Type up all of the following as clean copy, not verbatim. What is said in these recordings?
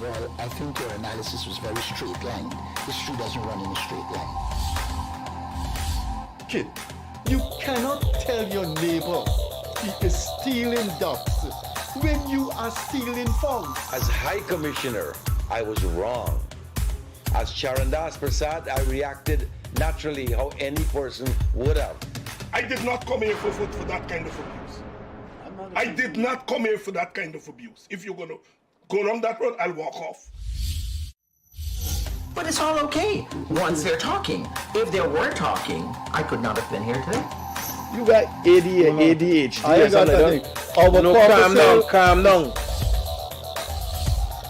Well, I think your analysis was very straight line. History doesn't run in a straight line. Kid, you cannot tell your neighbor he is stealing ducks when you are stealing phones. As High Commissioner, I was wrong. As Charandas Prasad, I reacted naturally how any person would have. I did not come here for that kind of abuse. I did not come here for that kind of abuse. If you're going to go down that road, I'll walk off. But it's all okay once they're talking. If they were talking, I could not have been here today. You got ADHD. I ain't got nothing. Calm down.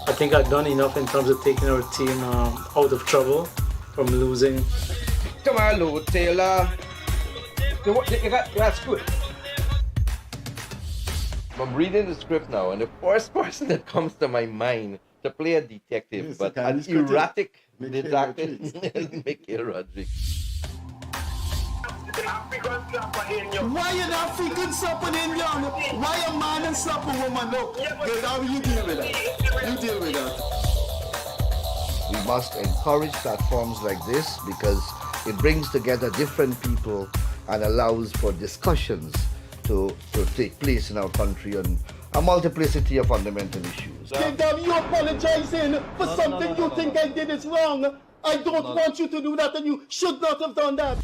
I think I've done enough in terms of taking our team out of trouble from losing. Come on, Lou Taylor. That's good. I'm reading the script now, and the first person that comes to my mind to play a detective, Yes, but okay, an he's good. erratic Mikhail detective, Mikhail Rodriguez. Why an African slapping in young? Why a man and slap a woman? Look, girl, how you deal with that? You deal with that. We must encourage platforms like this because it brings together different people and allows for discussions to take place in our country on a multiplicity of fundamental issues. Kingdom, you apologizing for something you think I did is wrong. I don't want you to do that, and you should not have done that.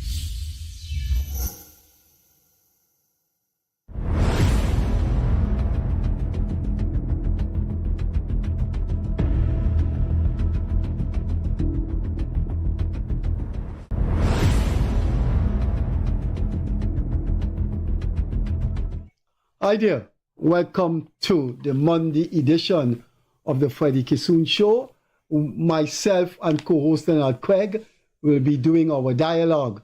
Hi there. Welcome to the Monday edition of the Freddie Kissoon Show. Myself and co-host Leonard Craig will be doing our dialogue.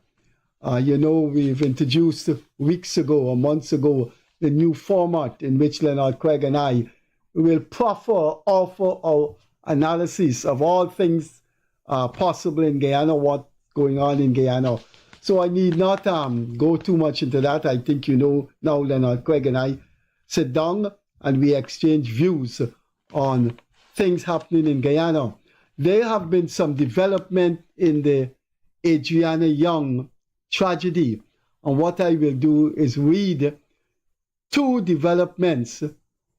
We've introduced weeks ago or months ago the new format in which Leonard Craig and I will offer our analysis of all things possible in Guyana, what's going on in Guyana. So I need not go too much into that. I think you know now Leonard Craig and I sit down and we exchange views on things happening in Guyana. There have been some development in the Adrianna Young tragedy. And what I will do is read two developments,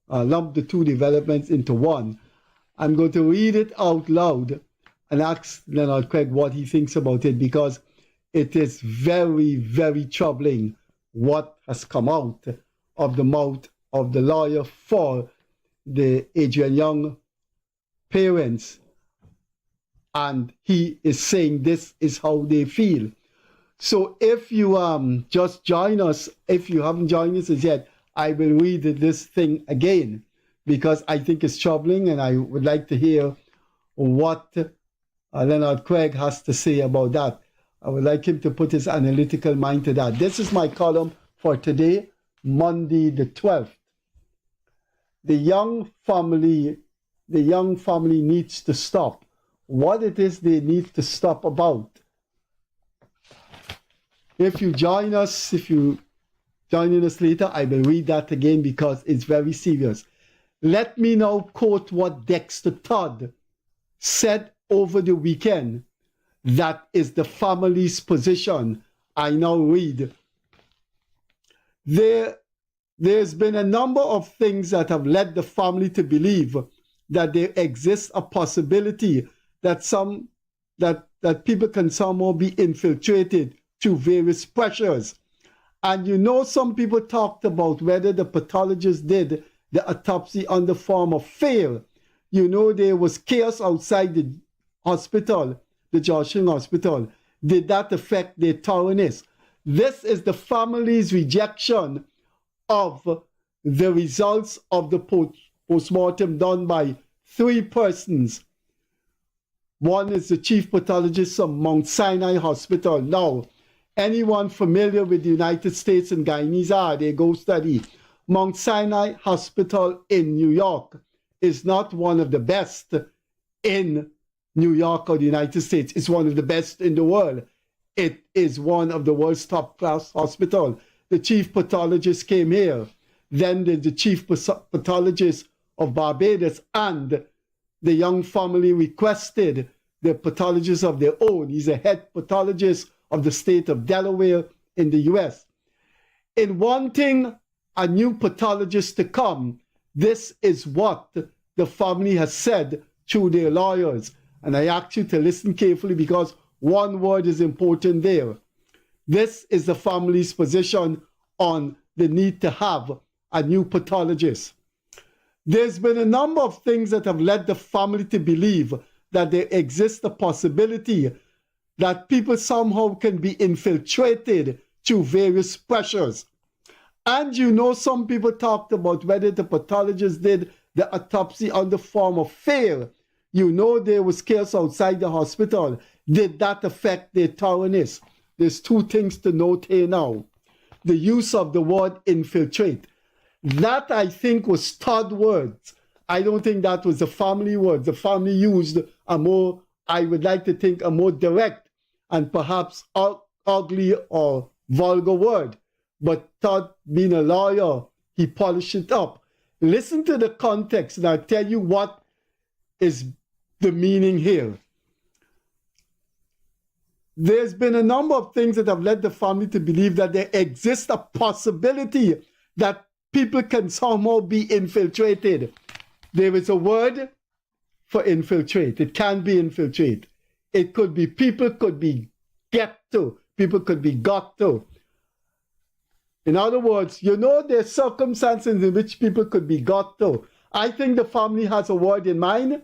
lump the two developments into one. I'm going to read it out loud and ask Leonard Craig what he thinks about it, because it is very, very troubling what has come out of the mouth of the lawyer for the Adrian Young parents. And he is saying this is how they feel. So if you just join us, if you haven't joined us as yet, I will read this thing again because I think it's troubling, and I would like to hear what Leonard Craig has to say about that. I would like him to put his analytical mind to that. This is my column for today, Monday the 12th. The young family needs to stop. What it is they need to stop about. If you join us later, I will read that again because it's very serious. Let me now quote what Dexter Todd said over the weekend. That is the family's position. I now read. There's been a number of things that have led the family to believe that there exists a possibility that people can somehow be infiltrated through various pressures. And some people talked about whether the pathologist did the autopsy under form of fear. There was chaos outside the hospital, the Joshing Hospital. Did that affect their thoroughness? This is the family's rejection of the results of the post-mortem done by three persons. One is the chief pathologist of Mount Sinai Hospital. Now, anyone familiar with the United States and Guyanese, they go study. Mount Sinai Hospital in New York is not one of the best in New York or the United States. It's one of the best in the world. It is one of the world's top-class hospital. The chief pathologist came here. Then the chief pathologist of Barbados and the Young family requested the pathologist of their own. He's a head pathologist of the state of Delaware in the US. In wanting a new pathologist to come, this is what the family has said through their lawyers. And I ask you to listen carefully because one word is important there. This is the family's position on the need to have a new pathologist. There's been a number of things that have led the family to believe that there exists a possibility that people somehow can be infiltrated through various pressures. And you know, some people talked about whether the pathologist did the autopsy under form of fear. You know, there was chaos outside the hospital. Did that affect their thoroughness? There's two things to note here now. The use of the word infiltrate. That, I think, was Todd words. I don't think that was the family words. The family used a more, I would like to think, a more direct and perhaps ugly or vulgar word. But Todd, being a lawyer, he polished it up. Listen to the context, and I'll tell you what is the meaning here. There's been a number of things that have led the family to believe that there exists a possibility that people can somehow be infiltrated. There is a word for infiltrate. It can be infiltrate. It could be people could be get to. People could be got to. In other words, you know, there's circumstances in which people could be got to. I think the family has a word in mind,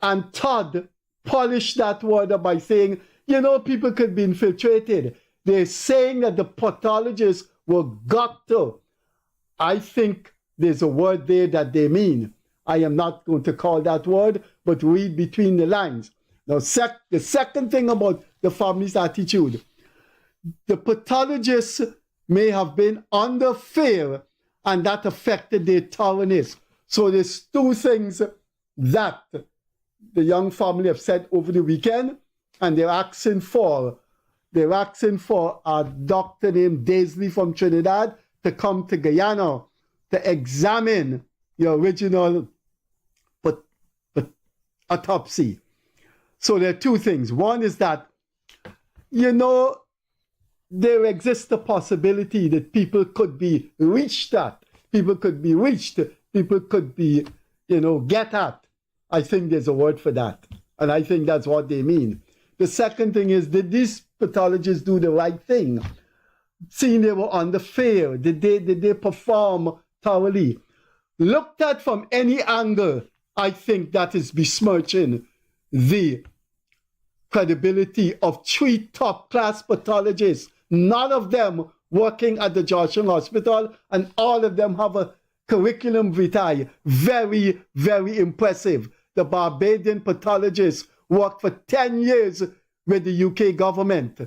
and Todd polished that word up by saying, you know, people could be infiltrated. They're saying that the pathologists were got to. I think there's a word there that they mean. I am not going to call that word, but read between the lines. Now, the second thing about the family's attitude, the pathologists may have been under fear, and that affected their thoroughness. So there's two things that the Young family have said over the weekend, and they're asking for a doctor named Daisley from Trinidad to come to Guyana to examine the original autopsy. So there are two things. One is that, you know, there exists a possibility that people could be reached at. People could be reached. People could be, you know, get at. I think there's a word for that. And I think that's what they mean. The second thing is, did these pathologists do the right thing? Seeing they were under fear, did they perform thoroughly? Looked at from any angle, I think that is besmirching the credibility of three top-class pathologists, none of them working at the Georgetown Hospital, and all of them have a curriculum vitae, very, very impressive. The Barbadian pathologist worked for 10 years with the UK government.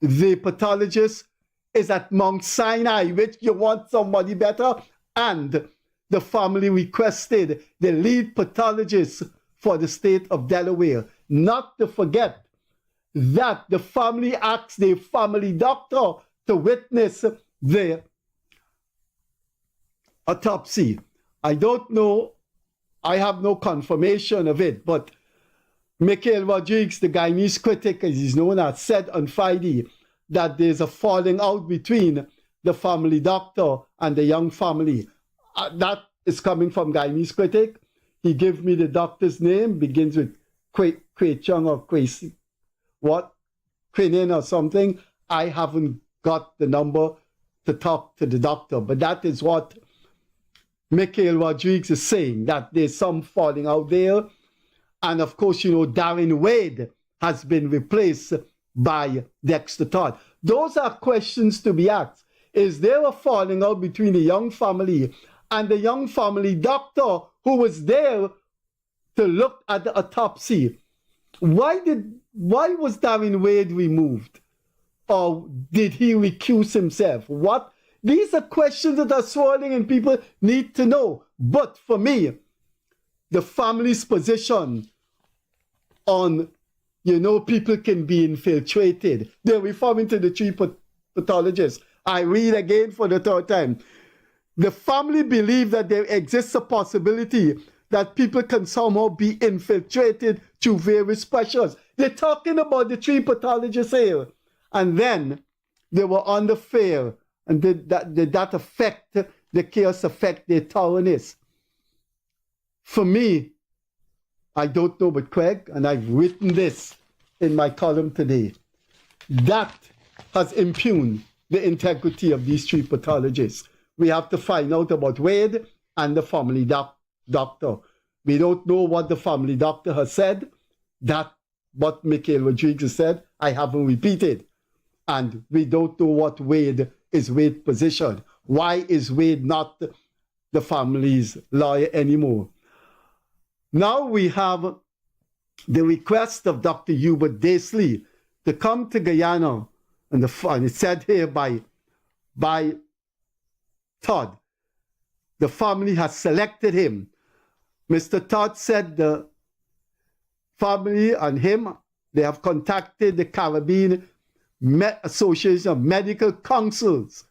The pathologist is at Mount Sinai, which you want somebody better, and the family requested the lead pathologist for the state of Delaware. Not to forget that the family asked their family doctor to witness the autopsy. I don't know, I have no confirmation of it, but Michael Rodriguez, the Guyanese critic, as he's known as, said on Friday that there's a falling out between the family doctor and the Young family. That is coming from Guyanese critic. He gave me the doctor's name, begins with Kwei Chung or Kwei, what? Quinin or something. I haven't got the number to talk to the doctor, but that is what Michael Rodriguez is saying, that there's some falling out there. And of course, you know, Darren Wade has been replaced by Dexter Todd. Those are questions to be asked. Is there a falling out between the Young family and the Young family doctor who was there to look at the autopsy? Why was Darren Wade removed? Or did he recuse himself? What? These are questions that are swirling and people need to know. But for me, the family's position on, you know, people can be infiltrated. They're referring to the three pathologists. I read again for the third time. The family believe that there exists a possibility that people can somehow be infiltrated through various pressures. They're talking about the 3 pathologists here. And then they were under fear. And did that affect the chaos, affect their thoroughness? For me, I don't know, but Craig, and I've written this in my column today, that has impugned the integrity of these 3 pathologists. We have to find out about Wade and the family doctor. We don't know what the family doctor has said. That what Mikhail Rodriguez said, I haven't repeated. And we don't know what Wade position. Why is Wade not the family's lawyer anymore? Now we have the request of Dr. Hubert Daisley to come to Guyana, and it's said here by Todd. The family has selected him. Mr. Todd said the family and him, they have contacted the Caribbean Association of Medical Councils,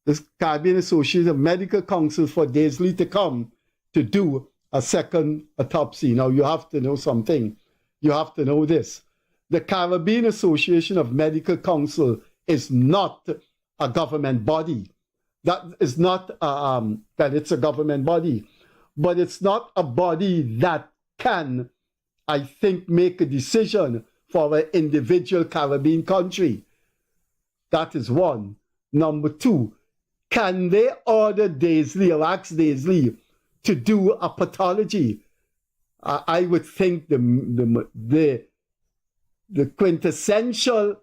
the Caribbean Association of Medical Councils, for Daisley to come to do a second autopsy. Now, you have to know something. You have to know this. The Caribbean Association of Medical Council is not a government body. That is not that it's a government body, but it's not a body that can, I think, make a decision for an individual Caribbean country. That is one. Number 2, can they order Daisley or ask Daisley to do a pathology? I would think the quintessential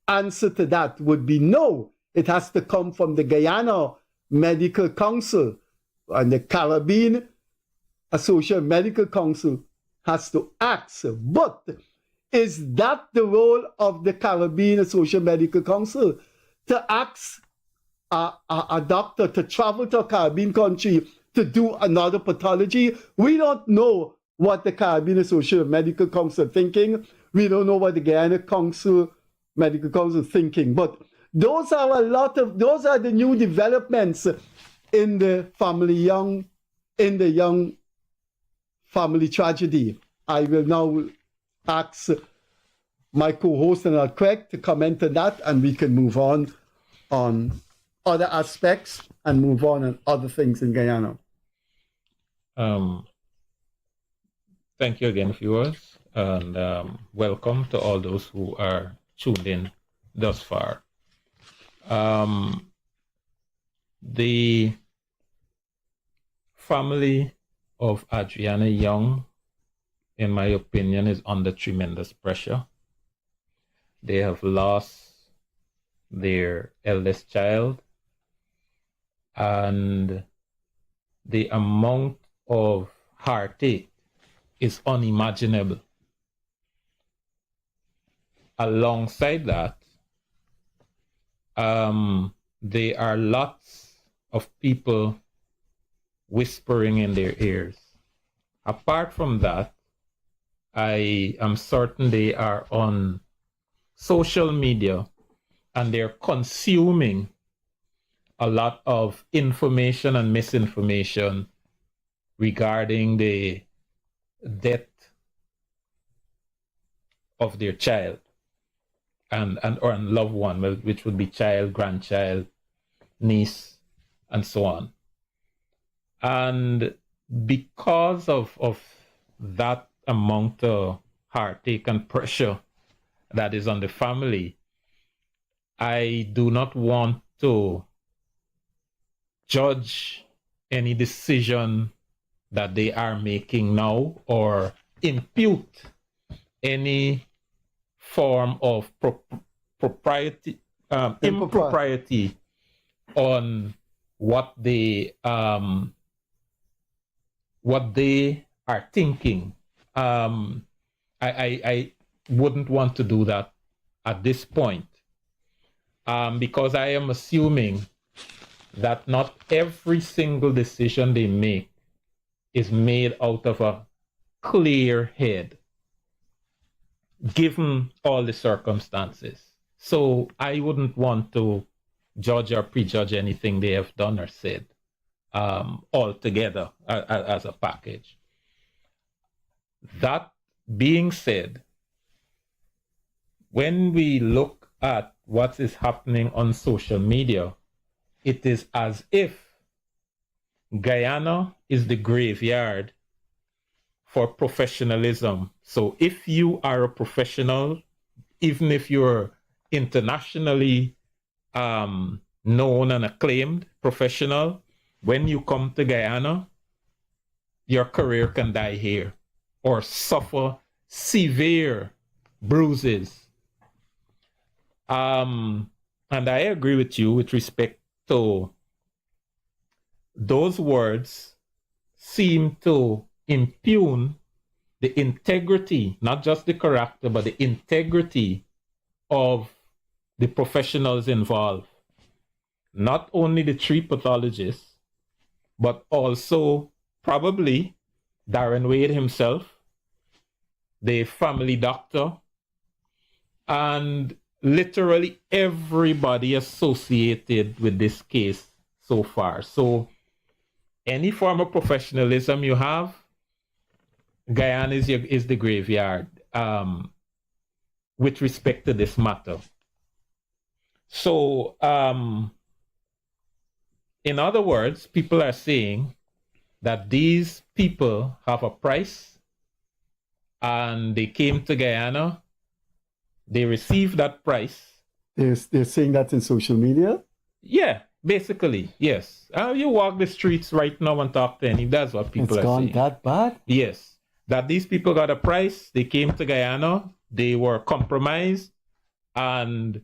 answer to that would be no. It has to come from the Guyana Medical Council, and the Caribbean Association Medical Council has to ask. But is that the role of the Caribbean Association Medical Council, to ask a doctor to travel to a Caribbean country to do another pathology? We don't know what the Caribbean Association of Medical Council is thinking. We don't know what the Guyana Medical Council is thinking. But those are the new developments in the young family tragedy. I will now ask my co-host Leonard Craig to comment on that, and we can move on other aspects and move on other things in Guyana. Thank you again, viewers, and welcome to all those who are tuned in thus far. The family of Adrianna Young, in my opinion, is under tremendous pressure. They have lost their eldest child, and the amount of heartache is unimaginable. Alongside that, there are lots of people whispering in their ears. Apart from that, I am certain they are on social media and they're consuming a lot of information and misinformation regarding the death of their child or loved one, which would be child, grandchild, niece, and so on. And because of that amount of heartache and pressure that is on the family, I do not want to judge any decision that they are making now or impute any form of impropriety on what they are thinking. I wouldn't want to do that at this point, because I am assuming that not every single decision they make is made out of a clear head, given all the circumstances. So I wouldn't want to judge or prejudge anything they have done or said all together as a package. That being said, when we look at what is happening on social media, it is as if Guyana is the graveyard for professionalism. So if you are a professional, even if you're internationally known and acclaimed professional, when you come to Guyana, your career can die here or suffer severe bruises. And I agree with you with respect to those words seem to impugn the integrity, not just the character, but the integrity of the professionals involved. Not only the 3 pathologists, but also probably Darren Wade himself, the family doctor, and literally everybody associated with this case so far. So any form of professionalism you have, Guyana is the graveyard with respect to this matter. So in other words, people are saying that these people have a price and they came to Guyana, they received that price. They're saying that in social media? Yeah, basically, yes. You walk the streets right now and talk to any, that's what people are saying. It's gone that bad? Yes. That these people got a price, they came to Guyana, they were compromised, and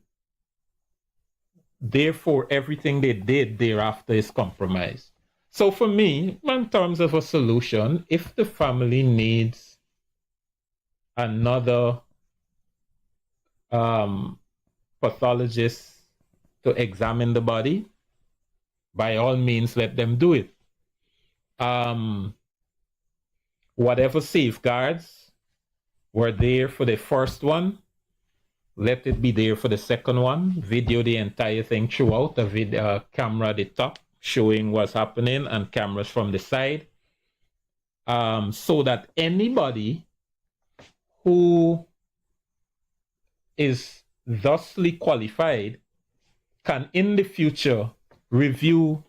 therefore everything they did thereafter is compromised. So for me, in terms of a solution, if the family needs another pathologist to examine the body, by all means, let them do it. Whatever safeguards were there for the first one, let it be there for the second one. Video the entire thing throughout, a camera at the top showing what's happening and cameras from the side, so that anybody who is thusly qualified can in the future review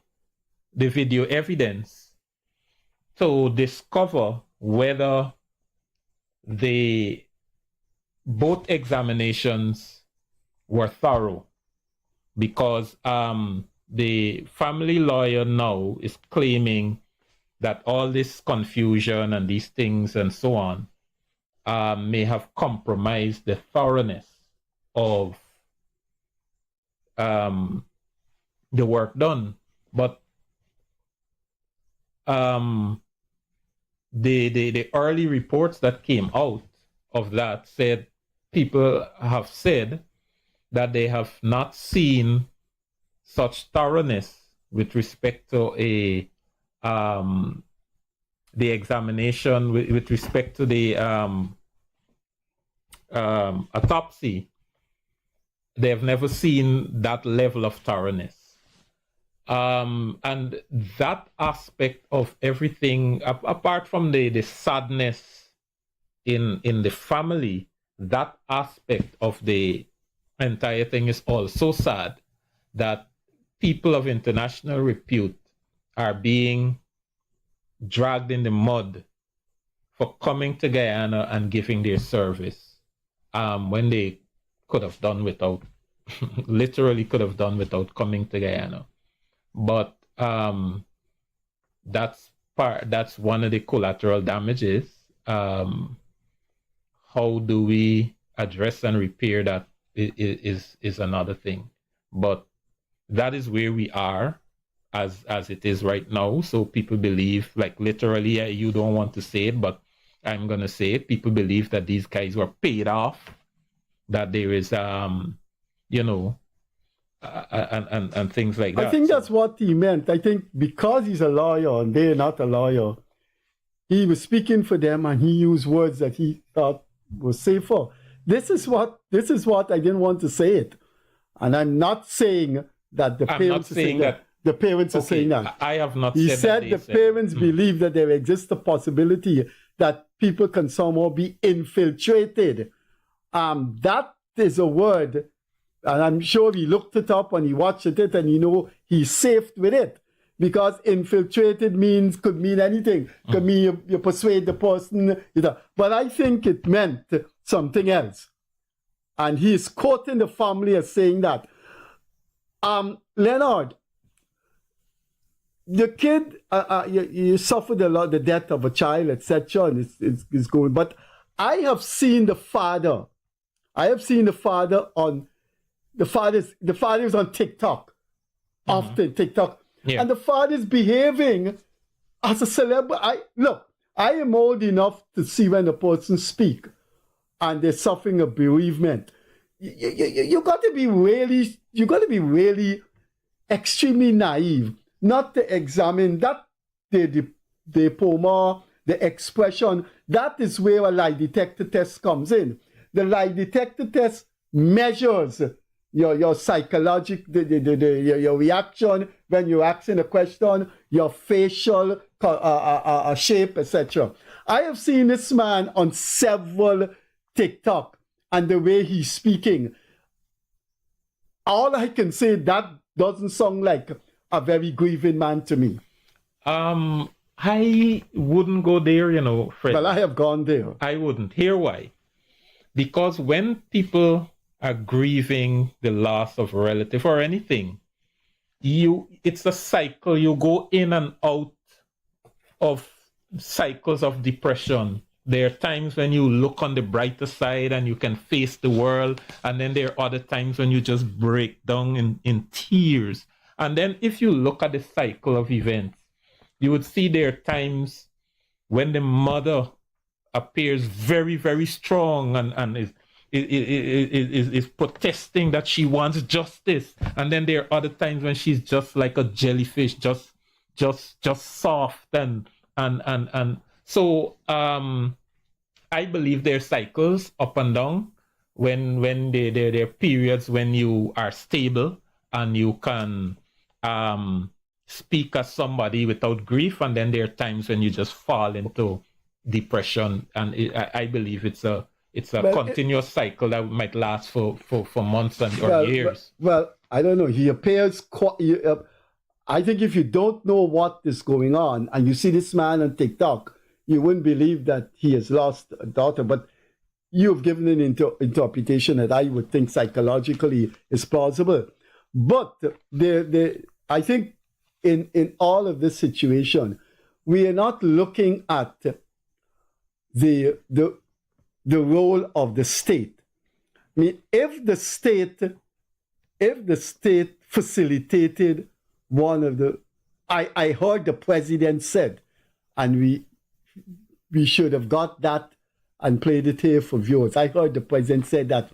the video evidence to discover whether both examinations were thorough, because the family lawyer now is claiming that all this confusion and these things and so on may have compromised the thoroughness of the work done. But the early reports that came out of that said, people have said that they have not seen such thoroughness with respect to the examination, with respect to the autopsy. They have never seen that level of thoroughness. And that aspect of everything, apart from the sadness in the family, that aspect of the entire thing is also sad, that people of international repute are being dragged in the mud for coming to Guyana and giving their service, when they could have done without, literally could have done without coming to Guyana. But that's one of the collateral damages. How do we address and repair that is another thing. But that is where we are as it is right now. So people believe, like literally, you don't want to say it, but I'm going to say it. People believe that these guys were paid off, that there is, and things like that. I think that's what he meant. I think because he's a lawyer and they're not a lawyer, he was speaking for them and he used words that he thought was safer. This is what I didn't want to say it. And I'm not saying that the parents are saying that The parents are saying that. I have not He said said that. the parents believe that there exists a possibility that people can somehow be infiltrated. That is a word, and I'm sure he looked it up and he watched it, and he's safe with it. Because infiltrated could mean anything. Could mean you persuade the person. But I think it meant something else. And he's quoting the family as saying that, Leonard, the kid, you suffered a lot, the death of a child, etc. And it's going. But I have seen the father. The father is on TikTok, often TikTok. Yeah. And the father's behaving as a celebrity. I am old enough to see when a person speak and they're suffering a bereavement. You got to be really extremely naive not to examine that the poema, the expression. That is where a lie detector test comes in. The lie detector test measures your psychological, your reaction when you're asking a question, your facial shape, etc. I have seen this man on several TikTok and the way he's speaking. All I can say, that doesn't sound like a very grieving man to me. I wouldn't go there, Fred. Well, I have gone there. I wouldn't. Here why? Because when people are grieving the loss of a relative or anything, it's a cycle. You go in and out of cycles of depression. There are times when you look on the brighter side and you can face the world, and then there are other times when you just break down in tears. And then if you look at the cycle of events, you would see there are times when the mother appears very, very strong and is protesting that she wants justice, and then there are other times when she's just like a jellyfish, just soft and so I believe there are cycles up and down. When there are periods when you are stable and you can speak as somebody without grief, and then there are times when you just fall into depression, and I believe it's a continuous cycle that might last for months or years. Well, I don't know. He appears I think if you don't know what is going on and you see this man on TikTok, you wouldn't believe that he has lost a daughter. But you've given an interpretation that I would think psychologically is plausible. But I think in all of this situation, we are not looking at the role of the state. I mean, if the state facilitated one of the, I heard the president said, and we should have got that and played it here for viewers. I heard the president said that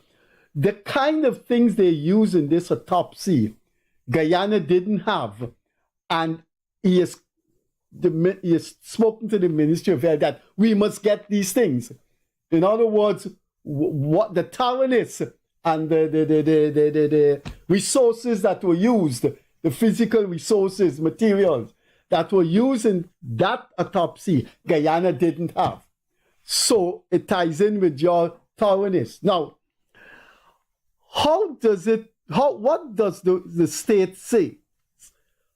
the kind of things they use in this autopsy, Guyana didn't have, and he has spoken to the Ministry of Health that we must get these things. In other words, what the thoroughness and the resources that were used, the physical resources, materials that were used in that autopsy, Guyana didn't have. So it ties in with your thoroughness. Now, what does the state say?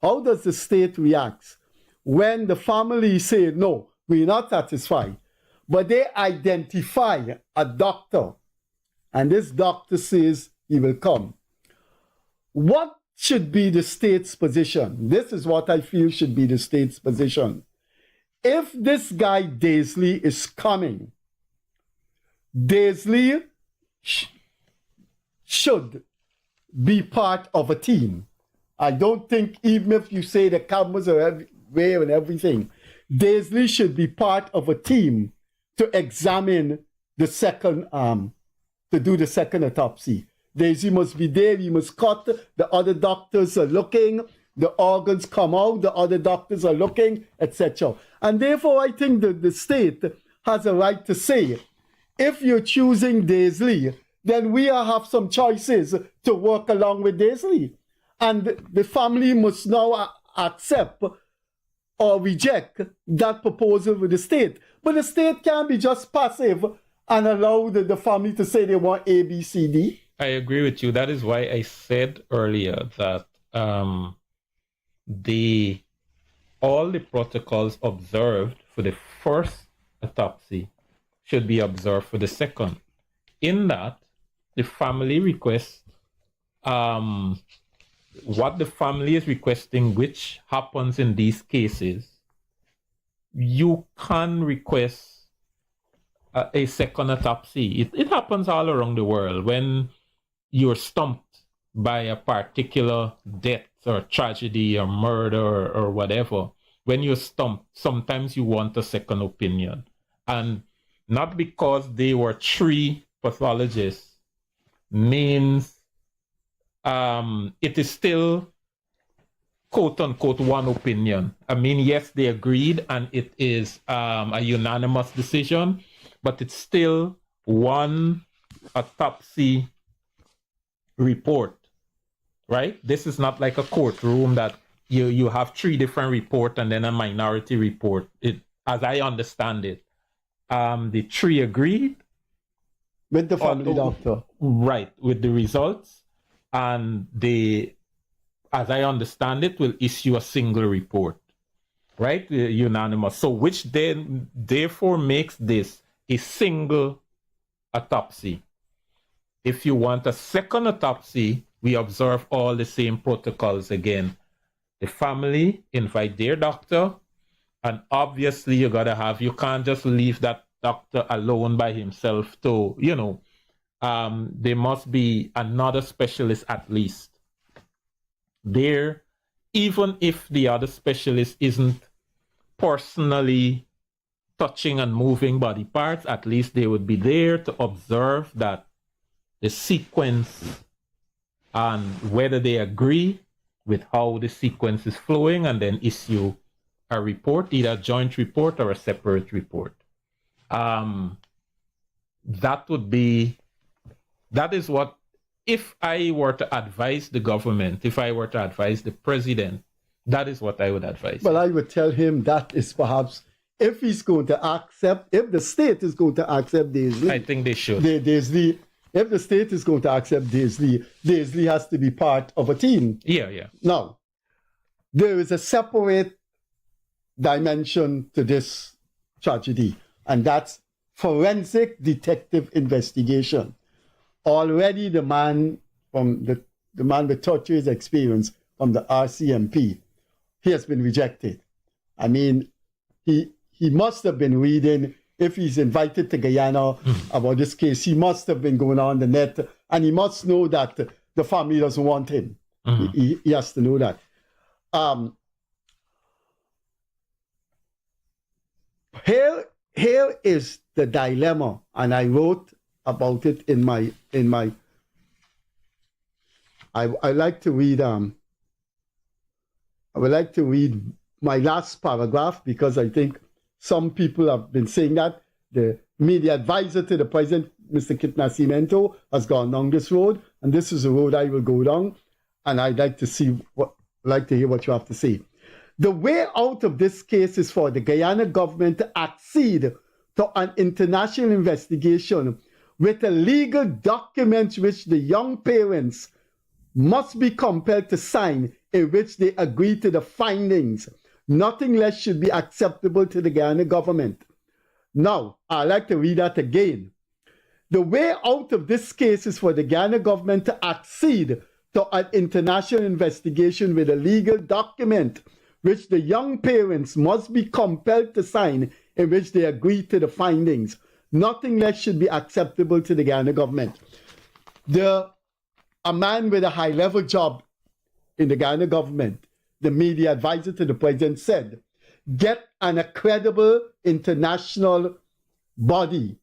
How does the state react when the family say, no, we're not satisfied, but they identify a doctor, and this doctor says he will come? What should be the state's position? This is what I feel should be the state's position. If this guy Daisley is coming, Daisley should be part of a team. I don't think, even if you say the cameras are everywhere and everything, Daisley should be part of a team to examine the second, to do the second autopsy. Daisy must be there, he must cut, the other doctors are looking, the organs come out, the other doctors are looking, etc. And therefore, I think that the state has a right to say, if you're choosing Daisley, then we have some choices to work along with Daisley. and the family must now accept or reject that proposal with the state. But the state can't be just passive and allow the family to say they want A, B, C, D. I agree with you. That is why I said earlier that all the protocols observed for the first autopsy should be observed for the second. In that, the family requests what the family is requesting, which happens in these cases. You can request a second autopsy. It happens all around the world when you're stumped by a particular death or tragedy or murder or whatever. When you're stumped, sometimes you want a second opinion. And not because they were 3 pathologists means it is still quote unquote one opinion. I mean, yes, they agreed and it is a unanimous decision, but it's still one autopsy report, right? This is not like a courtroom that you have 3 different reports and then a minority report. It, as I understand it, the 3 agreed with the family doctor, right, with the results, and they, as I understand it, will issue a single report, right? Unanimous. So which then therefore makes this a single autopsy. If you want a second autopsy, we observe all the same protocols again. The family invite their doctor, and obviously you can't just leave that doctor alone by himself to, there must be another specialist at least there, even if the other specialist isn't personally touching and moving body parts, at least they would be there to observe that the sequence and whether they agree with how the sequence is flowing, and then issue a report, either a joint report or a separate report. That is what, if I were to advise the government, if I were to advise the president, that is what I would advise. Well, I would tell him that is perhaps, if he's going to accept, if the state is going to accept Daisley, I think they should. If the state is going to accept Daisley has to be part of a team. Yeah. Now, there is a separate dimension to this tragedy, and that's forensic detective investigation. Already the man with torturous experience from the RCMP, he has been rejected. I mean, he must have been reading, if he's invited to Guyana about this case, he must have been going on the net, and he must know that the family doesn't want him. He has to know that. Here is the dilemma, and I wrote about it in my I like to read I would like to read my last paragraph, because I think some people have been saying that the media advisor to the president, Mr. Kit Nascimento, has gone down this road, and this is the road I will go down, and I'd like to hear what you have to say. The way out of this case is for the Guyana government to accede to an international investigation with a legal document which the young parents must be compelled to sign, in which they agree to the findings. Nothing less should be acceptable to the Guyana government. Now, I'd like to read that again. The way out of this case is for the Guyana government to accede to an international investigation with a legal document which the young parents must be compelled to sign, in which they agree to the findings. Nothing less should be acceptable to the Guyana government. A man with a high-level job in the Guyana government, the media advisor to the president, said, get a credible international body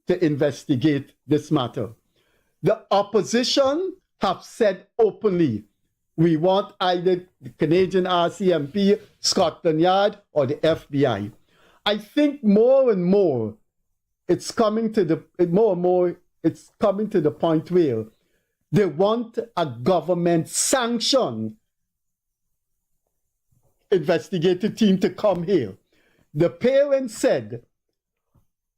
to investigate this matter. The opposition have said openly, we want either the Canadian RCMP, Scotland Yard, or the FBI. I think more and more, it's coming to the point where They want a government-sanctioned investigative team to come here. The parents said,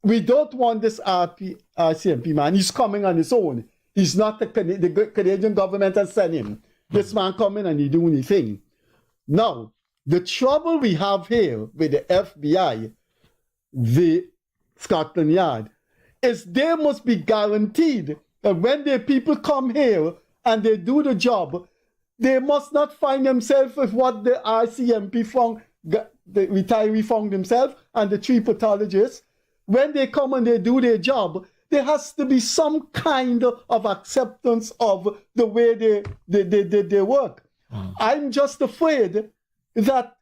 we don't want this RCMP man. He's coming on his own. He's not the Canadian government has sent him. This man coming and he doing his thing. Now, the trouble we have here with the FBI, the Scotland Yard, is they must be guaranteed that when the people come here and they do the job, they must not find themselves with what the RCMP found, the retiree found themselves, and the 3 pathologists. When they come and they do their job, there has to be some kind of acceptance of the way they work. I'm just afraid that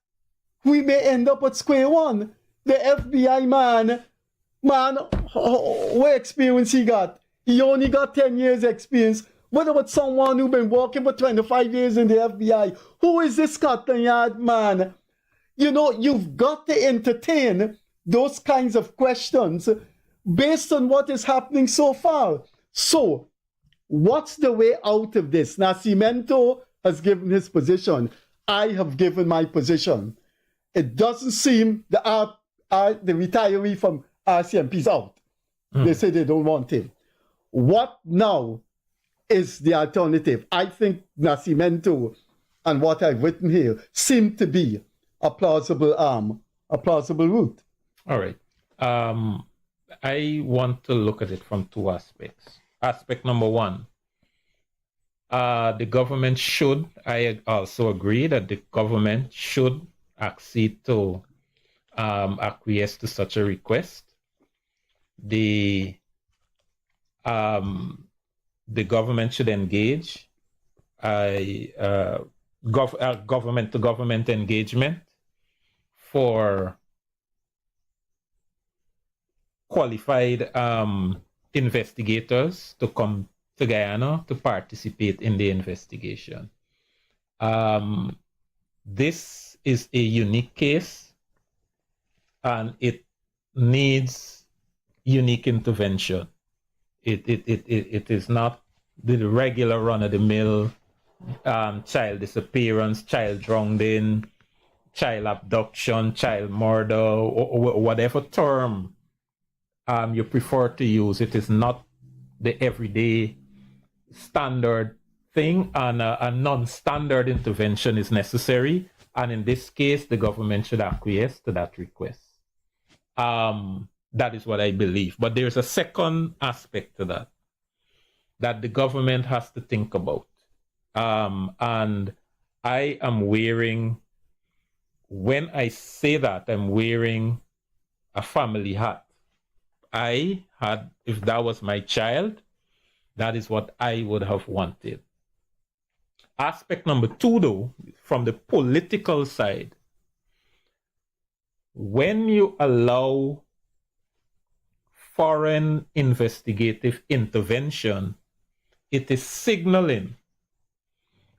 we may end up at square one. The FBI man, what experience he got? He only got 10 years experience. What about someone who's been working for 25 years in the FBI? Who is this Scotland Yard man? You know, you've got to entertain those kinds of questions based on what is happening so far. So, what's the way out of this? Nascimento has given his position. I have given my position. It doesn't seem the retiree from RCMP is out. They say they don't want him. What now is the alternative? I think Nascimento and what I've written here seem to be a plausible route. All right. I want to look at it from 2 aspects. Aspect number 1, the government should, I also agree that the government should accede to acquiesce to such a request. The government should engage government-to-government engagement for qualified investigators to come to Guyana to participate in the investigation. This is a unique case and it needs unique intervention. It is not the regular run-of-the-mill child disappearance, child drowning, child abduction, child murder, or whatever term you prefer to use. It is not the everyday standard thing, and a non-standard intervention is necessary. And in this case, the government should acquiesce to that request. That is what I believe. But there's a second aspect to that the government has to think about. And I am wearing, when I say that, I'm wearing a family hat. If that was my child, that is what I would have wanted. Aspect number 2, though, from the political side, when you allow foreign investigative intervention, it is signaling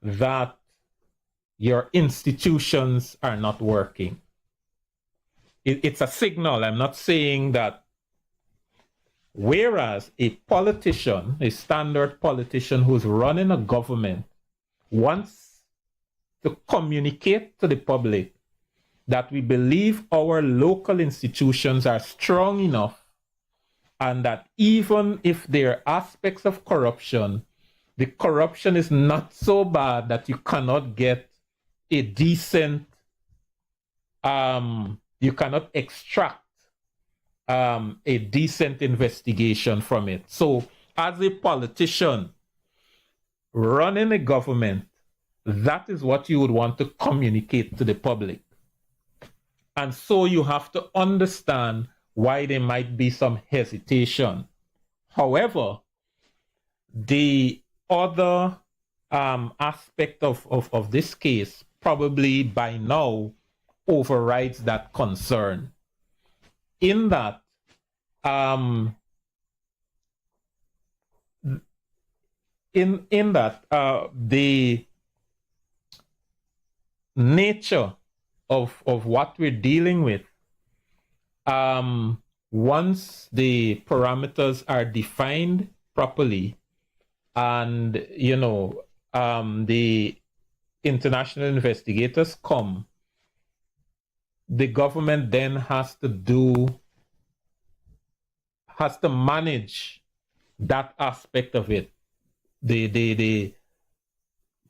that your institutions are not working. It's a signal. I'm not saying that. Whereas a politician, a standard politician who's running a government, wants to communicate to the public that we believe our local institutions are strong enough, and that even if there are aspects of corruption, the corruption is not so bad that you cannot get a decent, you cannot extract a decent investigation from it. So as a politician running a government, that is what you would want to communicate to the public. And so you have to understand why there might be some hesitation. However, the other aspect of this case probably by now overrides that concern. In that, the nature of what we're dealing with, once the parameters are defined properly, and the international investigators come, the government then has to manage that aspect of it. The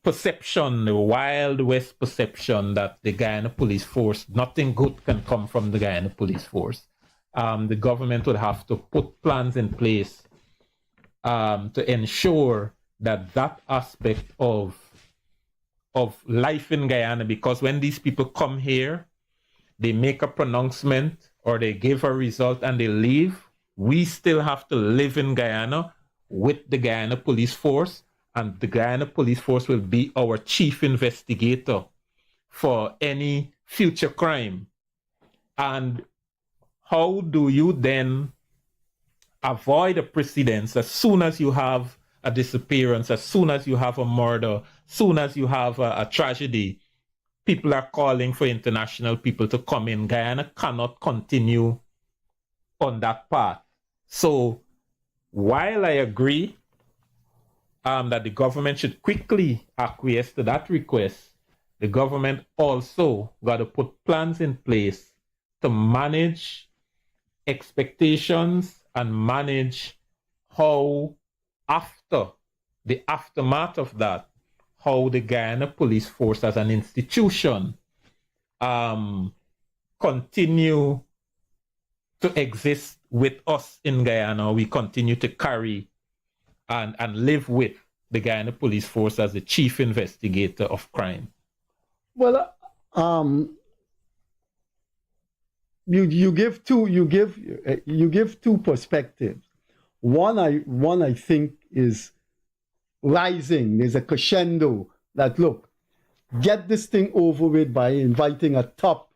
perception, the Wild West perception that the Guyana police force, nothing good can come from the Guyana police force. The government would have to put plans in place to ensure that aspect of life in Guyana, because when these people come here, they make a pronouncement or they give a result and they leave, we still have to live in Guyana with the Guyana police force, and the Guyana police force will be our chief investigator for any future crime. And how do you then avoid a precedence as soon as you have a disappearance, as soon as you have a murder, as soon as you have a tragedy? People are calling for international people to come in. Guyana cannot continue on that path. So while I agree that the government should quickly acquiesce to that request, the government also got to put plans in place to manage expectations and manage how, after the aftermath of that, how the Guyana police force as an institution continue to exist with us in Guyana. We continue to carry and live with the Guyana police force as the chief investigator of crime. Well, you give two perspectives. One I think is rising. There's a crescendo that, look, get this thing over with by inviting a top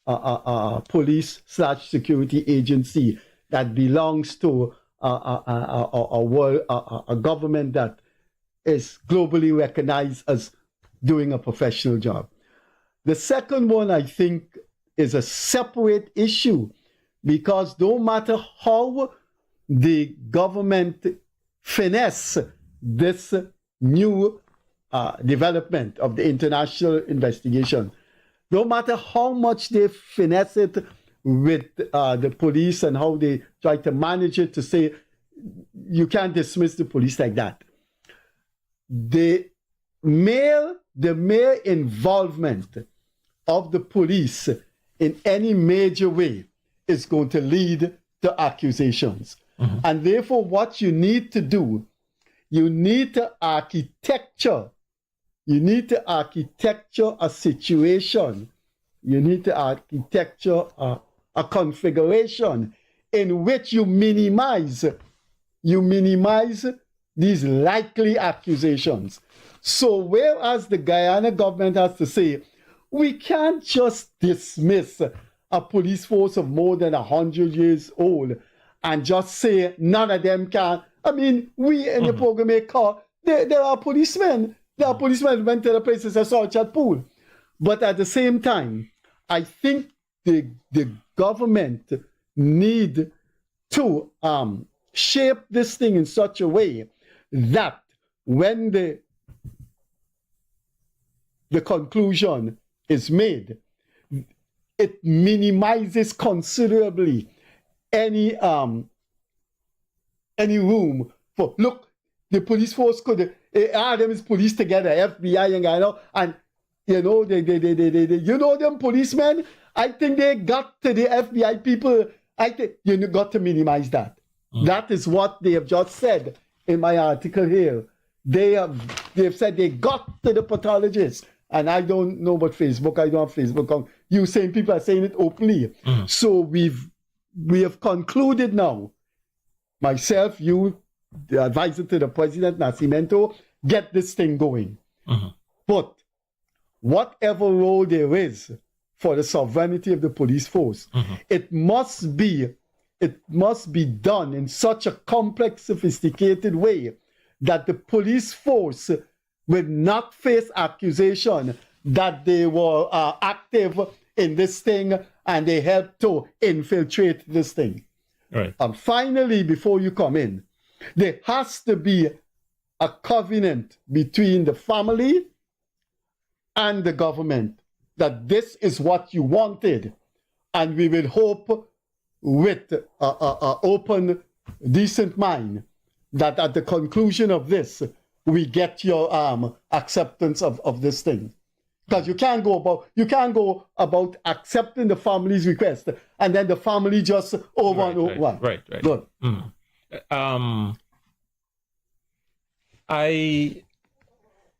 police/security agency that belongs to a government that is globally recognized as doing a professional job. The second one, I think, is a separate issue, because no matter how the government finesse this new development of the international investigation, no matter how much they finesse it with the police and how they try to manage it to say you can't dismiss the police like that, the mere involvement of the police in any major way is going to lead to accusations. Mm-hmm. And therefore, what you need to do, you need to architecture a situation, you need to architecture a configuration in which you minimize these likely accusations. So whereas the Guyana government has to say, we can't just dismiss a police force of more than 100 years old and just say none of them can. I mean, we in the program may call, there are policemen. There are policemen who went to the places I saw at pool. But at the same time, I think the government need to shape this thing in such a way that when the conclusion is made, it minimizes considerably any room for, look, the police force could, them is police together, FBI and them policemen, I think they got to the FBI people, I think you got to minimize that. That is what they have just said in my article here. They've said they got to the pathologists. And I don't know about Facebook. I don't have Facebook. You saying people are saying it openly. Mm-hmm. So we have concluded now. Myself, you, the advisor to the president, Nascimento, get this thing going. Mm-hmm. But whatever role there is for the sovereignty of the police force, mm-hmm. it must be done in such a complex, sophisticated way that the police force will not face accusation that they were active in this thing and they helped to infiltrate this thing. Right. And finally, before you come in, there has to be a covenant between the family and the government that this is what you wanted, and we will hope with a open, decent mind that at the conclusion of this, we get your acceptance of this thing. Because you can't go about accepting the family's request and then the family just over and over. Right. Good. I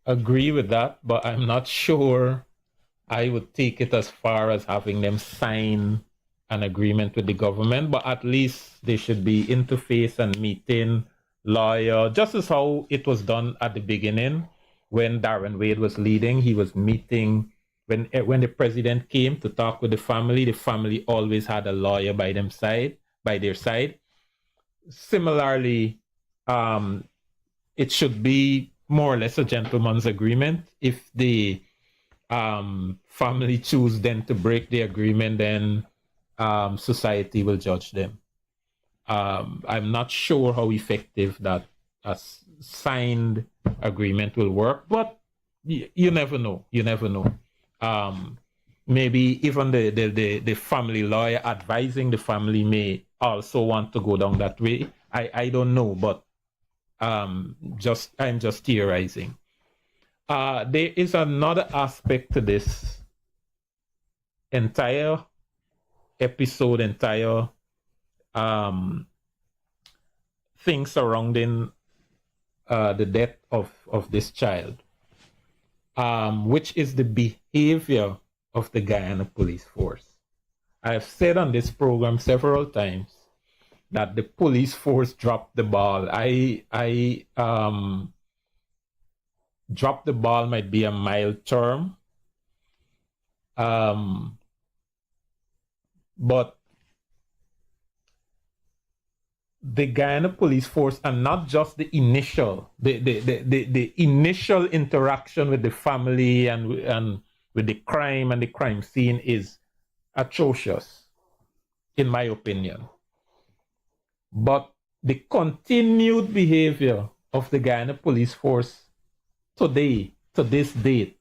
agree with that, but I'm not sure I would take it as far as having them sign an agreement with the government, but at least they should be interface and meeting lawyer, just as how it was done at the beginning when Darren Wade was leading. He was meeting when the president came to talk with the family always had a lawyer by their side. Similarly, it should be more or less a gentleman's agreement. If the family choose then to break the agreement, then society will judge them. I'm not sure how effective that a signed agreement will work, but you never know. Maybe even the family lawyer advising the family may also want to go down that way. I don't know, but I'm just theorizing. There is another aspect to this entire episode, things surrounding the death of this child, which is the behavior of the Guyana police force. I have said on this program several times that the police force dropped the ball. Drop the ball might be a mild term, but the Guyana police force, and not just the initial interaction with the family and with the crime and the crime scene is atrocious, in my opinion. But the continued behavior of the Guyana police force today, to this date,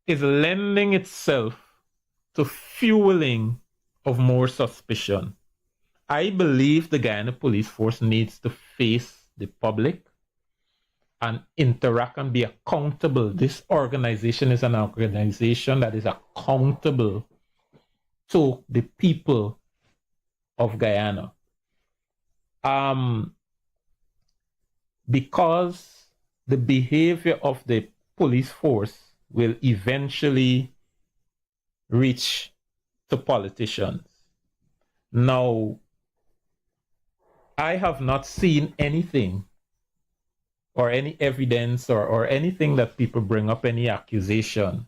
is lending itself to fueling of more suspicion. I believe the Guyana police force needs to face the public and interact and be accountable. This organization is an organization that is accountable to the people of Guyana. Because the behavior of the police force will eventually reach to politicians. Now, I have not seen anything or any evidence or anything that people bring up, any accusation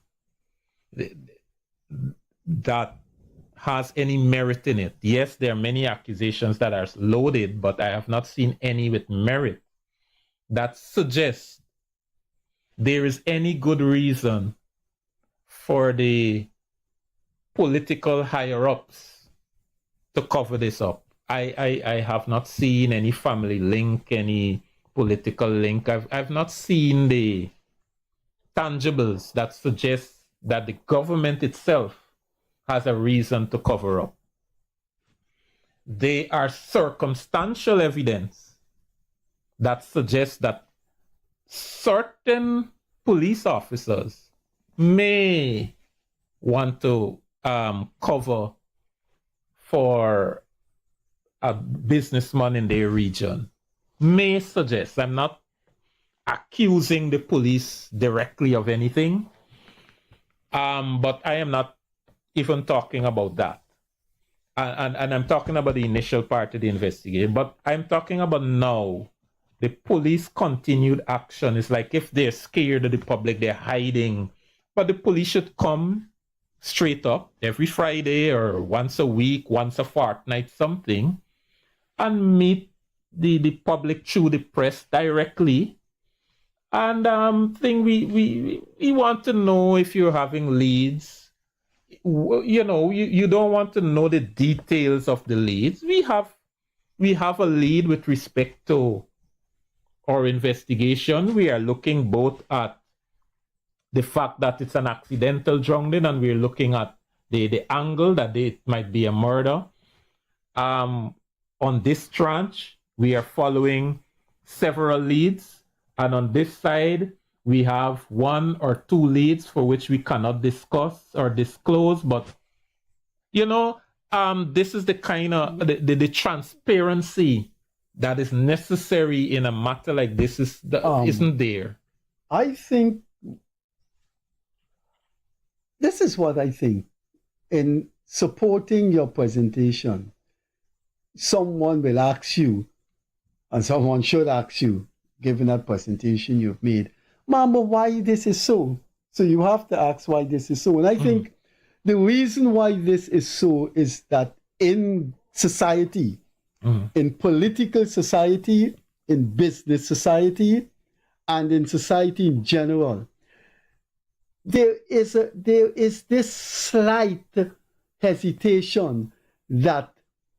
that has any merit in it. Yes, there are many accusations that are loaded, but I have not seen any with merit that suggests there is any good reason for the political higher-ups to cover this up. I have not seen any family link, any political link. I've not seen the tangibles that suggest that the government itself has a reason to cover up. They are circumstantial evidence that suggests that certain police officers may want to cover for a businessman in their region. May suggest. I'm not accusing the police directly of anything, but I am not even talking about that. And I'm talking about the initial part of the investigation, but I'm talking about now. The police continued action is like if they're scared of the public, they're hiding. But the police should come straight up every Friday or once a week, once a fortnight, something, and meet the public through the press directly. And we want to know if you're having leads. You know, you don't want to know the details of the leads. We have a lead with respect to our investigation, we are looking both at the fact that it's an accidental drowning, and we're looking at the angle that it might be a murder. On this tranche, we are following several leads, and on this side, we have 1 or 2 leads for which we cannot discuss or disclose, but this is the kind of the transparency that is necessary in a matter like this isn't there. I think this is what I think. In supporting your presentation, someone will ask you, and someone should ask you, given that presentation you've made, Mama, why this is so? So you have to ask why this is so. And I think the reason why this is so is that in society, in political society, in business society, and in society in general, there is this slight hesitation that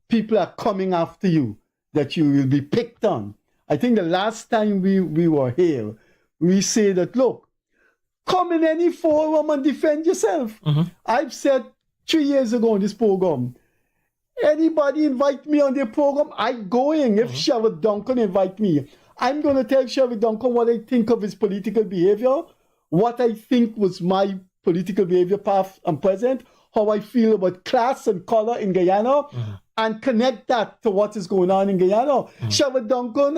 people are coming after you, that you will be picked on. I think the last time we were here, we say that, look, come in any forum and defend yourself. I've said 3 years ago on this program, anybody invite me on their program, I'm going. If Sheriff Duncan invite me, I'm going to tell Sheriff Duncan what I think of his political behavior, what I think was my political behavior past and present, how I feel about class and color in Guyana, and connect that to what is going on in Guyana. Sheriff Duncan,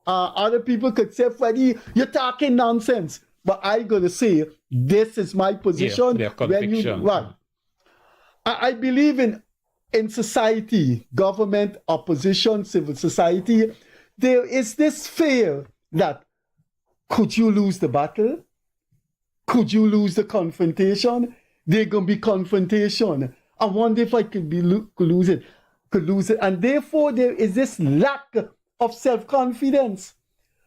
other people could say, Freddie, you're talking nonsense. But I'm going to say, this is my position. Their conviction. I believe in society, government, opposition, civil society, there is this fear that could you lose the battle? Could you lose the confrontation? There's going to be confrontation. I wonder if I could lose it. And therefore, there is this lack of self-confidence.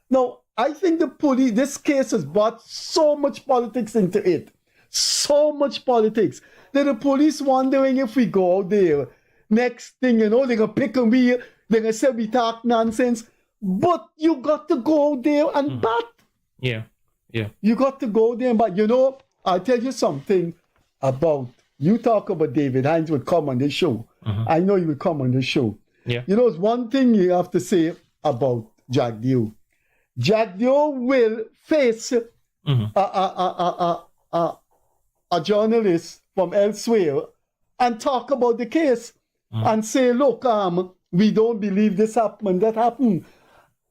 Now, I think the police, this case has brought so much politics into it. So much politics. That the police wondering if we go out there, next thing you know, they're going to pick on me, they're going to say we talk nonsense. But you got to go out there and bat. Yeah. You got to go there and bat. I'll tell you something about, you talk about David Hines would come on this show. I know you would come on this show. Yeah. It's one thing you have to say about Jack Dio. Jack Dio will face a journalist from elsewhere and talk about the case and say, look, we don't believe this happened, that happened.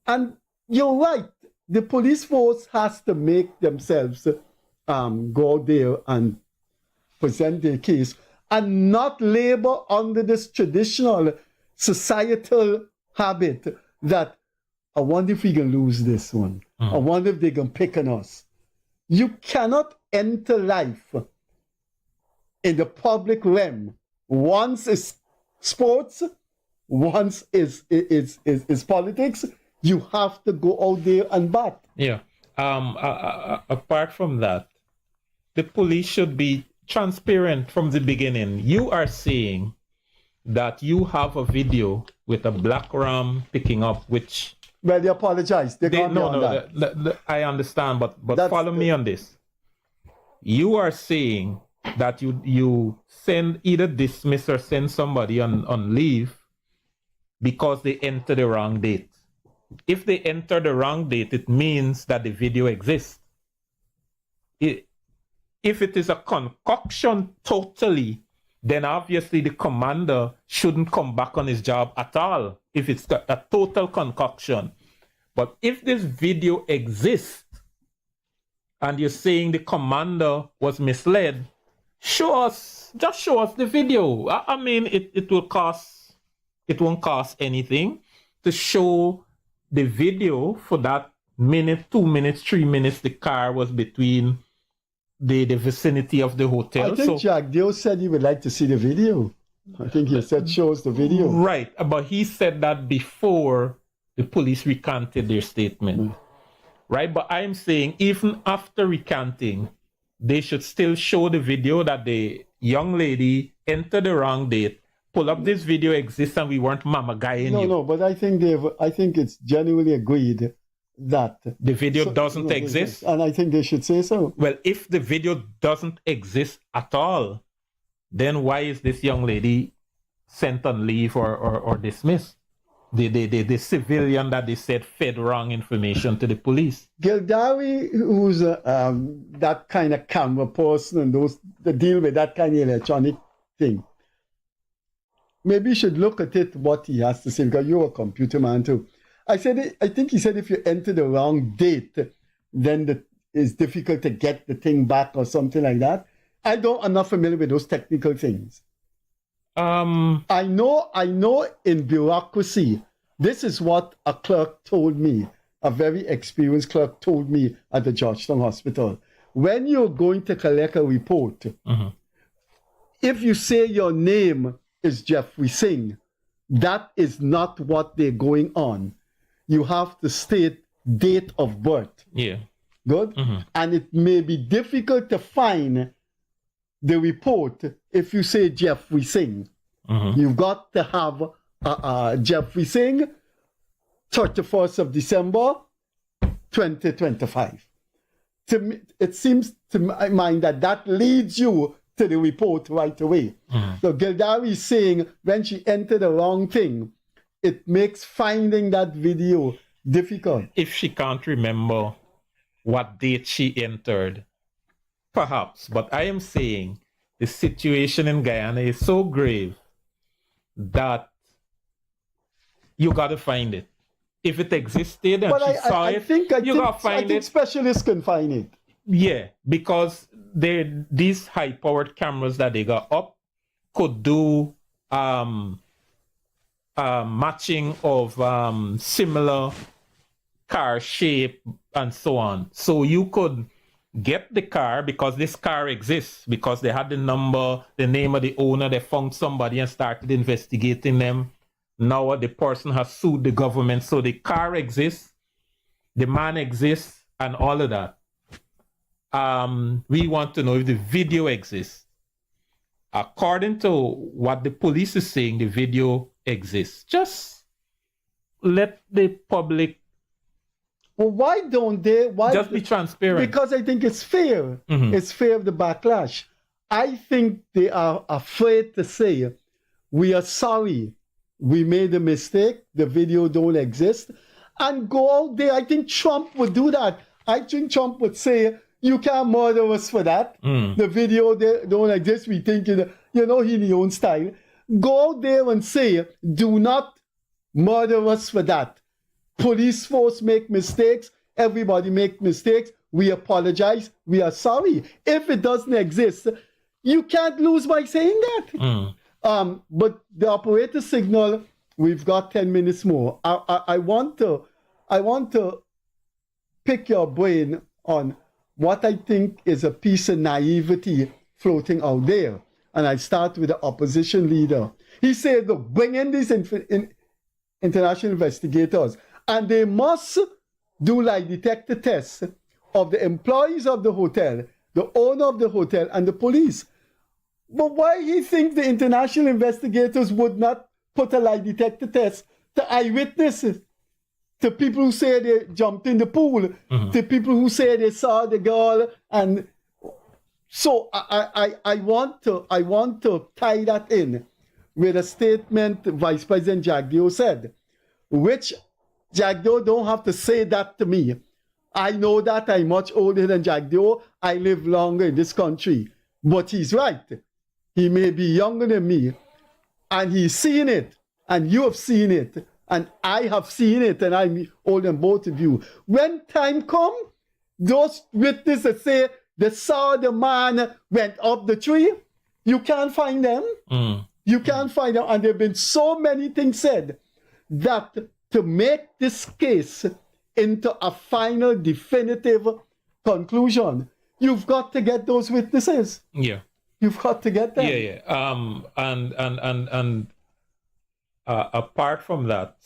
And you're right. The police force has to make themselves go out there and present their case and not labor under this traditional societal habit that I wonder if we can lose this one. I wonder if they can pick on us. You cannot enter life in the public realm. Once is sports, once is politics. You have to go out there and bat. Yeah. Apart from that, the police should be transparent from the beginning. You are saying that you have a video with a black ram picking up, which... Well, they apologize. I understand, but follow me on this. You are saying that you send, either dismiss or send somebody on leave because they enter the wrong date. If they enter the wrong date, it means that the video exists. If it is a concoction totally, then obviously the commander shouldn't come back on his job at all if it's a total concoction. But if this video exists and you're saying the commander was misled, just show us the video. I mean, it won't cost anything to show the video for that minute, 2 minutes, 3 minutes the car was between the vicinity of the hotel. I think Jack Dio said he would like to see the video. I think he said shows the video. Right, but he said that before the police recanted their statement. Right, but I'm saying even after recanting, they should still show the video that the young lady entered the wrong date pull up this video exists and we weren't mama guying you. No, but I think it's genuinely agreed that the video doesn't exist. And I think they should say so. Well, if the video doesn't exist at all, then why is this young lady sent on leave or dismissed? The civilian that they said fed wrong information to the police. Gildari, who's that kind of camera person and those that deal with that kind of electronic thing, maybe you should look at it, what he has to say, because you're a computer man too. I think he said if you enter the wrong date, then it's difficult to get the thing back or something like that. I'm not familiar with those technical things. I know in bureaucracy, this is what a clerk told me, a very experienced clerk told me at the Georgetown Hospital. When you're going to collect a report, if you say your name is Jeffrey Singh, that is not what they're going on. You have to state date of birth. Yeah. Good? And it may be difficult to find the report if you say Jeffrey Singh. You've got to have Jeffrey Singh, 31st of December, 2025. To me, it seems to my mind that leads you to the report right away. So Gildari is saying when she entered the wrong thing, it makes finding that video difficult. If she can't remember what date she entered, perhaps. But I am saying the situation in Guyana is so grave that you got to find it. If it existed and she saw it, you got to find it. I think specialists can find it. Yeah, because these high-powered cameras that they got up could do matching of similar car shape and so on. So you could get the car because this car exists, because they had the number, the name of the owner, they found somebody and started investigating them. Now the person has sued the government. So the car exists, the man exists, and all of that. We want to know if the video exists. According to what the police is saying, the video exists. Just let the public. Well, why don't they? Just be transparent? Because I think it's fair. It's fair of the backlash. I think they are afraid to say, we are sorry, we made a mistake, the video don't exist, and go out there. I think Trump would do that. I think Trump would say, you can't murder us for that. The video don't exist. We think, he in his own style. Go out there and say, do not murder us for that. Police force make mistakes. Everybody make mistakes. We apologize. We are sorry. If it doesn't exist, you can't lose by saying that. But the operator signal, we've got 10 minutes more. I want to pick your brain on what I think is a piece of naivety floating out there. And I start with the opposition leader. He said, look, bring in these international investigators, and they must do lie detector tests of the employees of the hotel, the owner of the hotel, and the police. But why he think the international investigators would not put a lie detector test to eyewitnesses, to people who say they jumped in the pool, to people who say they saw the girl? And so I want to tie that in with a statement Vice President Jagdeo said, which Jagdeo don't have to say that to me. I know that I'm much older than Jagdeo. I live longer in this country. But he's right. He may be younger than me. And he's seen it. And you have seen it. And I have seen it. And I'm older than both of you. When time comes, those witnesses say they saw the man went up the tree, you can't find them. You can't find them. And there have been so many things said that to make this case into a final definitive conclusion, you've got to get those witnesses. Yeah. You've got to get them. Yeah. And apart from that,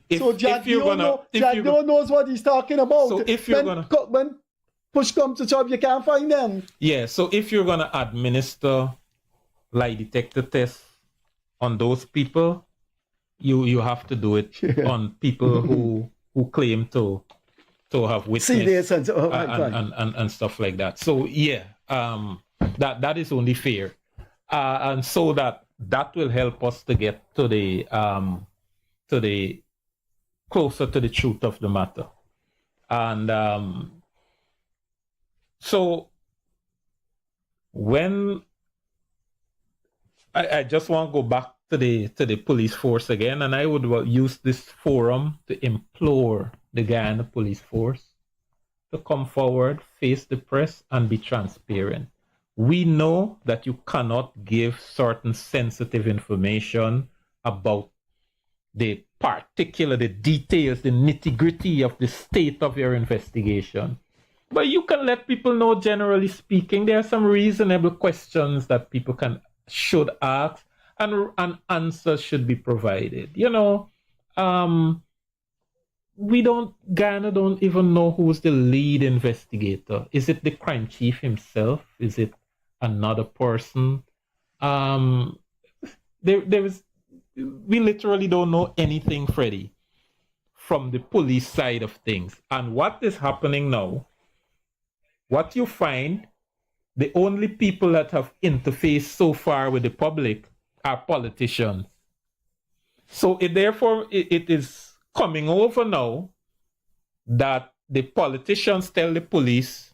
if Jagdeo knows what he's talking about. So if you're when push comes to shove, you can't find them. Yeah. So if you're gonna administer lie detector tests on those people, you have to do it on people who claim to have witnessed See this and and stuff like that. So yeah, that is only fair, and so that will help us to get to the closer to the truth of the matter. And so when I just want to go back to the police force again, and I would use this forum to implore the Guyana police force to come forward, face the press, and be transparent. We know that you cannot give certain sensitive information about the details, the nitty-gritty of the state of your investigation. But you can let people know, generally speaking, there are some reasonable questions that people should ask, and answers should be provided. Guyana don't even know who's the lead investigator. Is it the crime chief himself? Is it another person? We literally don't know anything, Freddie, from the police side of things. And what is happening now, what you find, the only people that have interfaced so far with the public are politicians. So therefore it is coming over now that the politicians tell the police,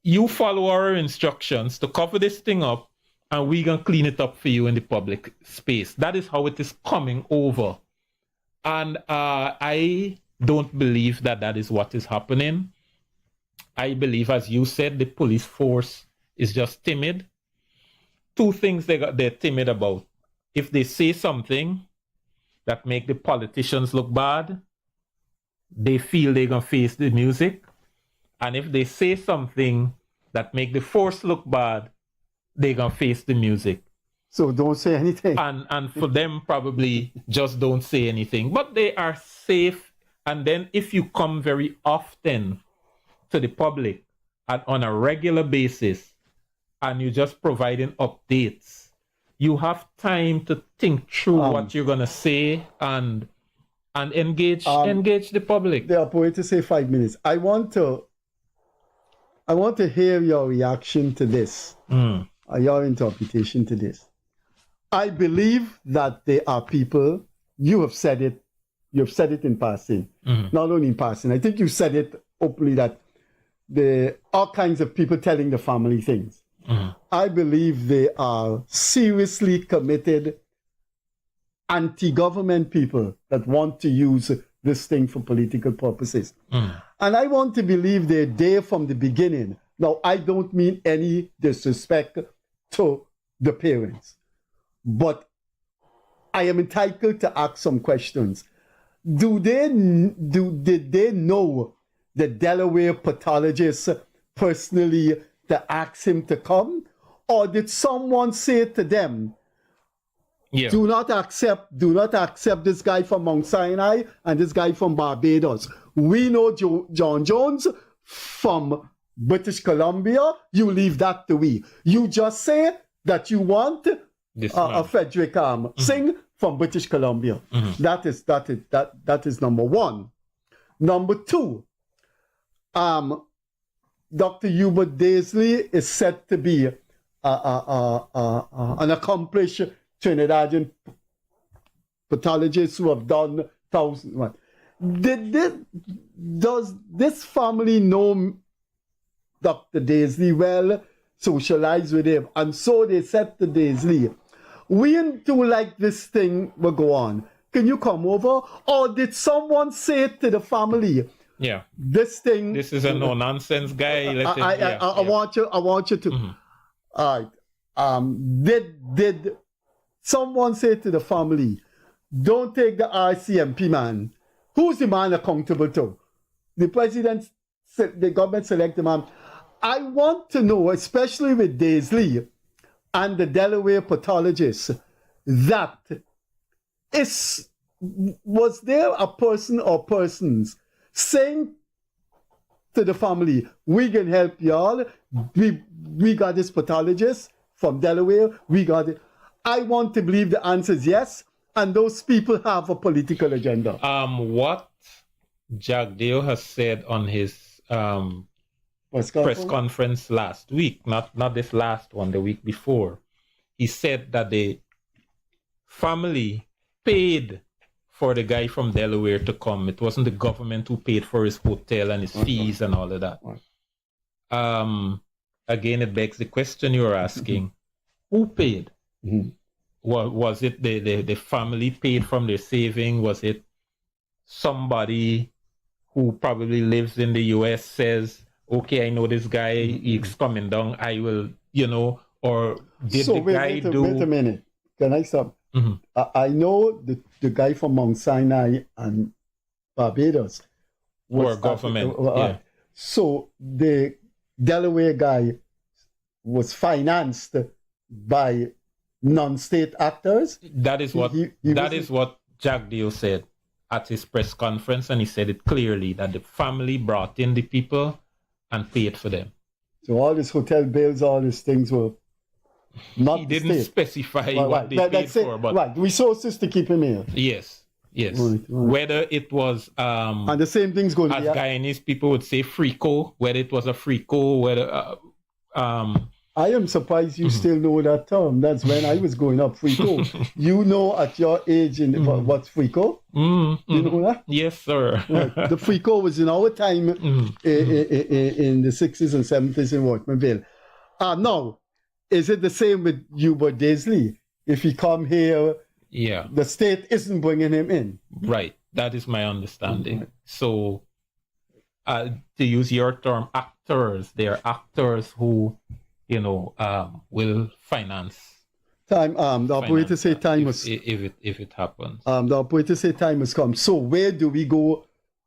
you follow our instructions to cover this thing up, and we're going to clean it up for you in the public space. That is how it is coming over. And I don't believe that is what is happening. I believe, as you said, the police force is just timid. Two things they're timid about. If they say something that make the politicians look bad, they feel they're going to face the music. And if they say something that make the force look bad, they're going to face the music. So don't say anything. And for them, probably just don't say anything. But they are safe. And then if you come very often to the public and on a regular basis, and you're just providing updates, you have time to think through what you're going to say and engage the public. They are going to say 5 minutes. I want to hear your reaction to this, your interpretation to this. I believe that there are people, you have said it in passing, not only in passing. I think you said it openly that there are all kinds of people telling the family things. I believe they are seriously committed anti-government people that want to use this thing for political purposes. And I want to believe they're there from the beginning. Now, I don't mean any disrespect to the parents, but I am entitled to ask some questions. Did they know the Delaware pathologist personally to ask him to come? Or did someone say to them, do not accept this guy from Mount Sinai and this guy from Barbados. We know John Jones from British Columbia. You leave that to we. You just say that you want a Frederick Singh from British Columbia. That is number one. Number two, Dr. Hubert Daisley is said to be an accomplished Trinidadian pathologist who have done thousands. Does this family know Dr. Daisley well, socialize with him? And so they said to Daisley, we do like this thing will go on. Can you come over? Or did someone say to the family, this is a no-nonsense guy. I want you to. All right. Did someone say to the family, don't take the RCMP man? Who's the man accountable to? The president, the government select the man. I want to know, especially with Daisley and the Delaware pathologist, was there a person or persons saying to the family, we can help y'all, we got this pathologist, from Delaware. We got it. I want to believe the answer is yes, and those people have a political agenda. What Jack Dale has said on his press conference last week, not this last one, the week before, he said that the family paid for the guy from Delaware to come. It wasn't the government who paid for his hotel and his fees and all of that. Again, it begs the question you were asking: who paid? Was it the family paid from their saving? Was it somebody who probably lives in the US says, okay, I know this guy, he's coming down, I will, or did the guy do... Wait a minute. Can I stop? I know the guy from Mount Sinai and Barbados was government. So the Delaware guy was financed by non-state actors. That is what what Jack Dale said at his press conference, and he said it clearly that the family brought in the people and paid for them. So all his hotel bills, all these things were not. He didn't specify what they paid for, but resources to keep him here. Yes. Right. Whether it was and the same thing's going to be. As Guyanese people would say, frico. Whether it was a frico, whether I am surprised you still know that term. That's when I was growing up, frico. You know at your age what's frico? You know that? Yes, sir. Right. The frico was in our time in the 60s and 70s in Workmanville. Now, is it the same with Hubert Daisley? If he come here, the state isn't bringing him in. Right. That is my understanding. So, to use your term, actors, they are actors who, will finance. Time. The operator say time if it happens. The operator say time has come. So where do we go?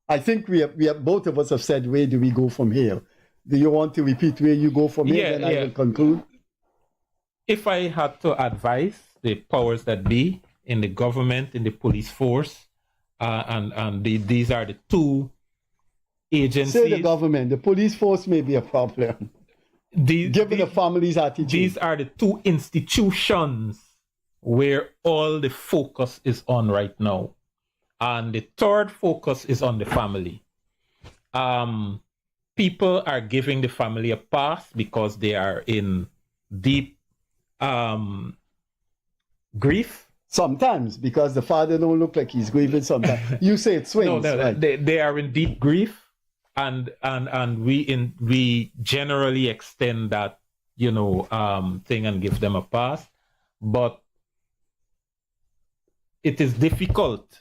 I think we have both of us have said where do we go from here. Do you want to repeat where you go from here? Then I will conclude. If I had to advise the powers that be in the government, in the police force, these are the two agencies. Say the government. The police force may be a problem. Given the family's attitude. These are the two institutions where all the focus is on right now. And the third focus is on the family. People are giving the family a pass because they are in deep grief. Sometimes, because the father don't look like he's grieving sometimes. You say it swings. No, right? They are in deep grief. And we generally extend that thing and give them a pass, but it is difficult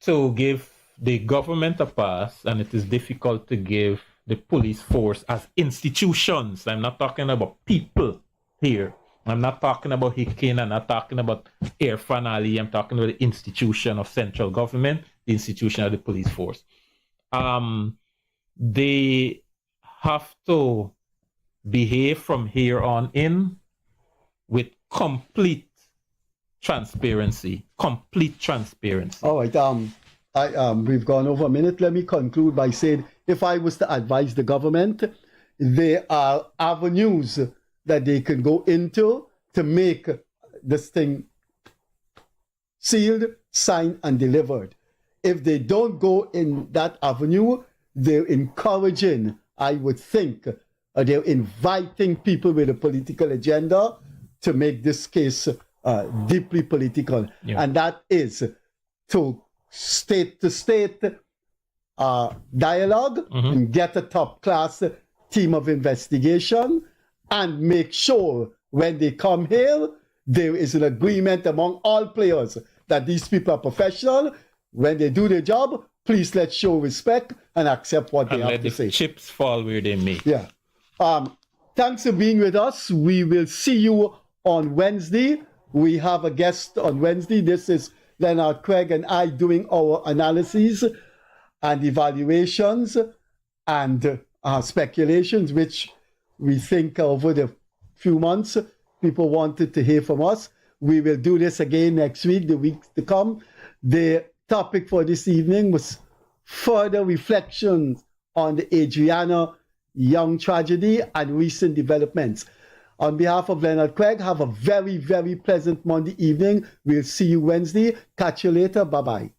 to give the government a pass, and it is difficult to give the police force as institutions. I'm not talking about people here. I'm not talking about Hicken. I'm not talking about Irfan Ali. I'm talking about the institution of central government, the institution of the police force. They have to behave from here on in with complete transparency. All right. We've gone over a minute. Let me conclude by saying, if I was to advise the government, there are avenues that they can go into to make this thing sealed, signed, and delivered. If they don't go in that avenue, they're encouraging, I would think, they're inviting people with a political agenda to make this case deeply political. Yeah. And that is to state dialogue and get a top-class team of investigation and make sure when they come here, there is an agreement among all players that these people are professional. When they do their job, please let's show respect and accept what they have to say. Let the chips fall where they may. Yeah. Thanks for being with us. We will see you on Wednesday. We have a guest on Wednesday. This is Leonard, Craig, and I doing our analyses and evaluations and speculations, which we think over the few months people wanted to hear from us. We will do this again next week, the week to come. The topic for this evening was further reflections on the Adrianna younge tragedy and recent developments. On behalf of Leonard Craig, have a very, very pleasant Monday evening. We'll see you Wednesday. Catch you later. Bye-bye.